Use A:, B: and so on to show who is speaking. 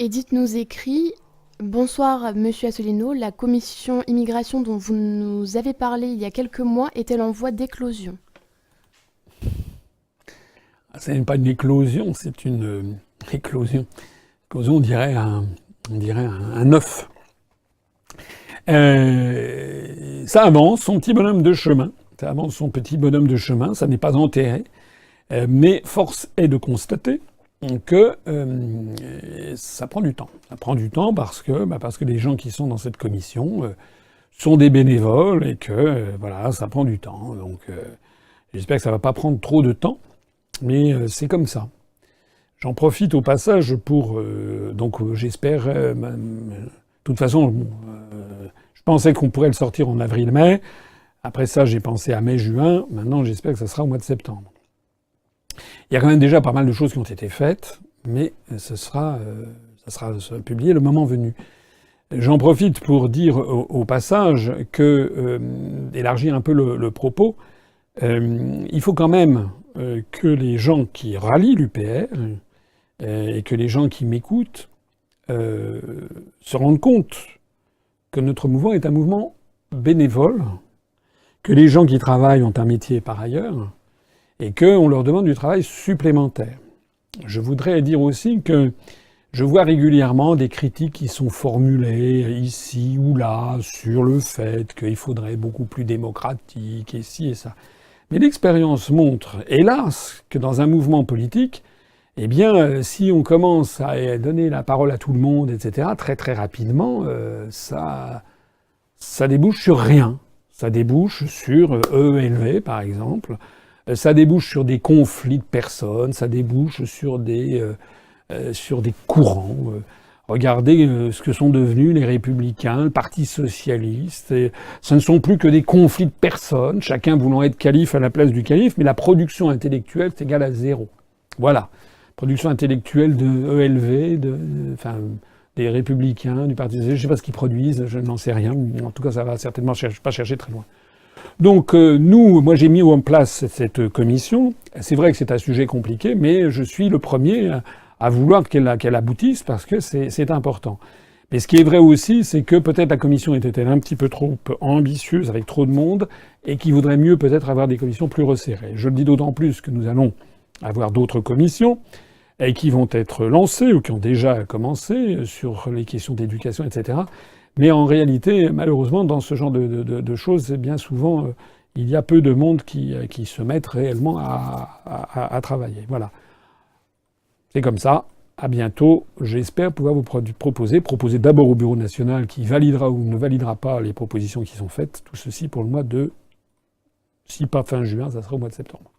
A: Edith nous écrit: Bonsoir, monsieur Asselineau. La commission immigration dont vous nous avez parlé il y a quelques mois est-elle en voie d'éclosion?
B: Ce n'est pas une éclosion, c'est une éclosion. Éclosion, on dirait un œuf. Ça avance, son petit bonhomme de chemin. Ça avance son petit bonhomme de chemin, ça n'est pas enterré. Mais force est de constater que ça prend du temps. Ça prend du temps parce que les gens qui sont dans cette commission sont des bénévoles et que voilà, ça prend du temps. Donc j'espère que ça va pas prendre trop de temps, mais c'est comme ça. J'en profite au passage pour j'espère. De toute façon, je pensais qu'on pourrait le sortir en avril-mai. Après ça, j'ai pensé à mai-juin. Maintenant, j'espère que ça sera au mois de septembre. Il y a quand même déjà pas mal de choses qui ont été faites, mais ça sera publié le moment venu. J'en profite pour dire au passage que, élargir un peu le propos, il faut quand même que les gens qui rallient l'UPR et que les gens qui m'écoutent se rendent compte que notre mouvement est un mouvement bénévole, que les gens qui travaillent ont un métier par ailleurs, et qu'on leur demande du travail supplémentaire. Je voudrais dire aussi que je vois régulièrement des critiques qui sont formulées ici ou là sur le fait qu'il faudrait beaucoup plus démocratique et ci et ça. Mais l'expérience montre, hélas, que dans un mouvement politique, eh bien, si on commence à donner la parole à tout le monde, etc., très très rapidement, ça débouche sur rien. Ça débouche sur EELV, par exemple. Ça débouche sur des conflits de personnes, ça débouche sur des courants. Regardez ce que sont devenus les Républicains, le Parti Socialiste. Et ce ne sont plus que des conflits de personnes, chacun voulant être calife à la place du calife, mais la production intellectuelle est égale à zéro. Voilà. Production intellectuelle de ELV, des Républicains, du Parti Socialiste, je ne sais pas ce qu'ils produisent, je n'en sais rien. En tout cas, ça va certainement pas chercher très loin. Donc moi j'ai mis en place cette commission. C'est vrai que c'est un sujet compliqué, mais je suis le premier à vouloir qu'elle aboutisse parce que c'est important. Mais ce qui est vrai aussi, c'est que peut-être la commission était-elle un petit peu trop ambitieuse avec trop de monde et qu'il vaudrait mieux peut-être avoir des commissions plus resserrées. Je le dis d'autant plus que nous allons avoir d'autres commissions et qui vont être lancées ou qui ont déjà commencé sur les questions d'éducation, etc. Mais en réalité, malheureusement, dans ce genre de choses, bien souvent, il y a peu de monde qui se mettent réellement à travailler. Voilà. C'est comme ça. À bientôt. J'espère pouvoir vous proposer d'abord au Bureau national qui validera ou ne validera pas les propositions qui sont faites. Tout ceci pour le mois de... Si pas fin juin, ça sera au mois de septembre.